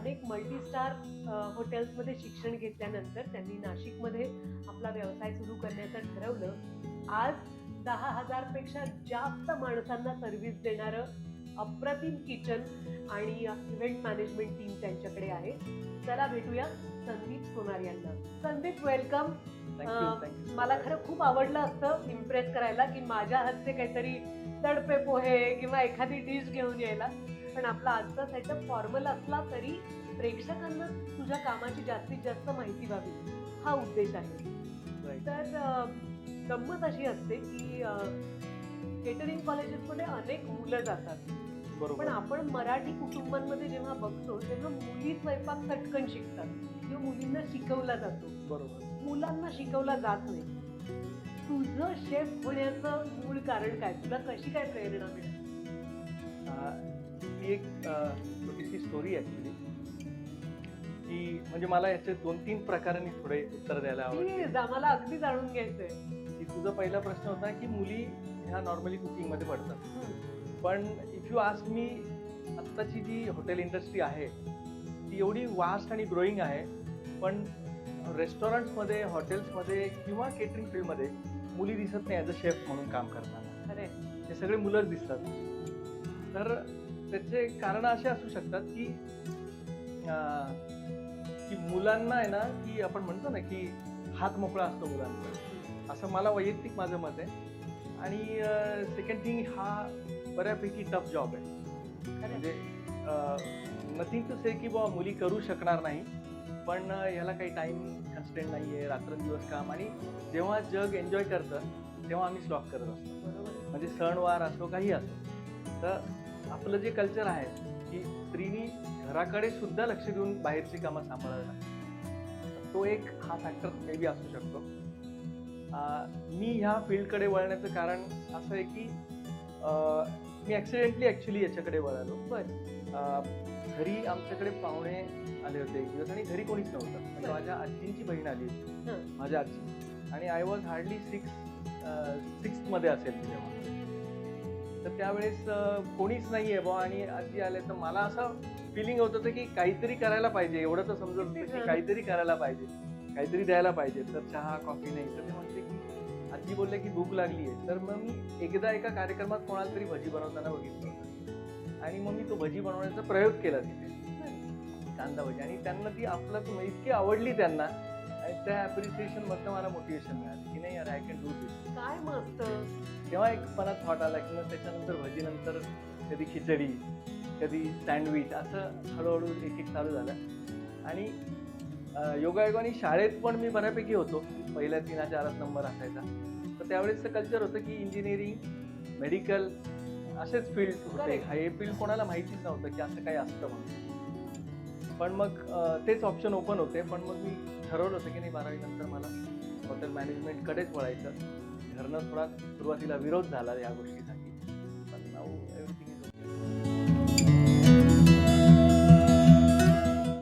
अनेक मल्टीस्टार हॉटेल्समध्ये शिक्षण घेतल्यानंतर त्यांनी नाशिकमध्ये आपला व्यवसाय सुरू करण्याचं ठरवलं. आज 10,000 पेक्षा जास्त माणसांना सर्व्हिस देणारं अप्रतिम किचन आणि इव्हेंट मॅनेजमेंट टीम त्यांच्याकडे आहे. चला भेटूया संदीप सोनार यांना. संदीप, वेलकम. मला खरं खूप आवडलं असतं इम्प्रेस करायला की माझ्या हातचे काहीतरी तडपे पोहे किंवा एखादी डिश घेऊन यायला, पण आपला आजचा सेटअप फॉर्मल असला तरी प्रेक्षकांना तुझ्या कामाची जास्तीत जास्त माहिती व्हावी हा उद्देश आहे. तर गंमत अशी असते की केटरिंग कॉलेजेसमध्ये अनेक मुलं जातात, पण आपण मराठी कुटुंबांमध्ये जेव्हा बघतो तेव्हा मुली स्वयंपाक चटकन शिकतात किंवा मुलींना शिकवला जातो, बरोबर. मुलांना शिकवला जात नाही. तुझं शेफ होण्याचं मूळ कारण काय? तुला कशी काय प्रेरणा मिळाली? ही एक छोटीशी स्टोरी ऍक्च्युली, की म्हणजे मला याचे 2-3 प्रकारांनी थोडे उत्तर द्यायला आवडेल. प्लीज, आम्हाला अगदी जाणून घ्यायचंय. की तुझा पहिला प्रश्न होता की मुली ह्या नॉर्मली कुकिंग मध्ये पडतात, पण इफ यू आस्क मी, आत्ताची जी हॉटेल इंडस्ट्री आहे ती एवढी वास्ट आणि ग्रोईंग आहे, पण रेस्टॉरंट्समध्ये, हॉटेल्समध्ये किंवा केटरिंग फील्डमध्ये मुली दिसत नाही ॲज अ शेफ म्हणून काम करताना. अरे, हे सगळे मुलंच दिसतात. तर त्याचे कारण असे असू शकतात की की मुलांना आहे ना, की आपण म्हणतो ना की हात मोकळा असतो मुलांचा, असं मला वैयक्तिक माझं मत आहे. आणि सेकंड थिंग, हा बऱ्यापैकी टफ जॉब आहे. म्हणजे नथिंग टू से की बुवा मुली करू शकणार नाही, पण ह्याला काही टाइम कन्स्टेंट नाही आहे, रात्रंदिवस काम. आणि जेव्हा जग एन्जॉय करतं तेव्हा आम्ही स्टॉप करत असतो. बरोबर. म्हणजे सणवार असो, काही असो. तर आपलं जे कल्चर आहे की स्त्रीनी घराकडे सुद्धा लक्ष देऊन बाहेरची कामं सांभाळायला लागतात, तो एक हा फॅक्टर मे बी असू शकतो. मी ह्या फील्डकडे वळण्याचं कारण असं आहे की मी ॲक्सिडेंटली याच्याकडे वळालो. घरी आमच्याकडे पाहुणे आले होते एक दिवस, आणि घरी कोणीच नव्हतं. म्हणजे माझ्या आजींची बहीण आली होती, माझ्या आजी, आणि आय वॉज हार्डली सिक्स्थ असेल तेव्हा. तर त्यावेळेस कोणीच नाही आहे बुवा, आणि आजी आले. तर मला असं फिलिंग होत होतं की काहीतरी करायला पाहिजे. एवढं तर समजत होतं की काहीतरी करायला पाहिजे, काहीतरी द्यायला पाहिजे. तर चहा कॉफी नाही. तर ते म्हणते की आजी बोलले की भूक लागली आहे. तर मग मी एकदा एका कार्यक्रमात कोणाला तरी भजी बनवताना बघितलं होतं, आणि मग मी तो भजी बनवण्याचा प्रयोग केला तिथे, कांदा भजी. आणि त्यांना ती आपलं इतकी आवडली त्यांना, आणि त्या ॲप्रिसिएशन मधनं मला मोटिवेशन मिळालं की नाही यार, आय कॅन डू दिस. काय मस्त. तेव्हा एक मनात थॉट आला की मग त्याच्यानंतर भजीनंतर कधी खिचडी, कधी सँडविच, असं हळूहळू एक एक चालू झालं. आणि योगायोगाने शाळेत पण मी बऱ्यापैकी होतो, पहिल्या 3-4 नंबर असायचा. तर त्यावेळेसचं कल्चर होतं की इंजिनिअरिंग, मेडिकल असेच फील्ड होते. हे फील्ड कोणाला माहितीच नव्हतं की असं काही असतं म्हणून. पण मग तेच ऑप्शन ओपन होते. पण मग मी ठरवलं होतं की नाही, 12वी नंतर मला हॉटेल मॅनेजमेंटकडेच वळायचं. घरनं थोडा सुरुवातीला विरोध झाला या गोष्टीसाठी, पण नाऊ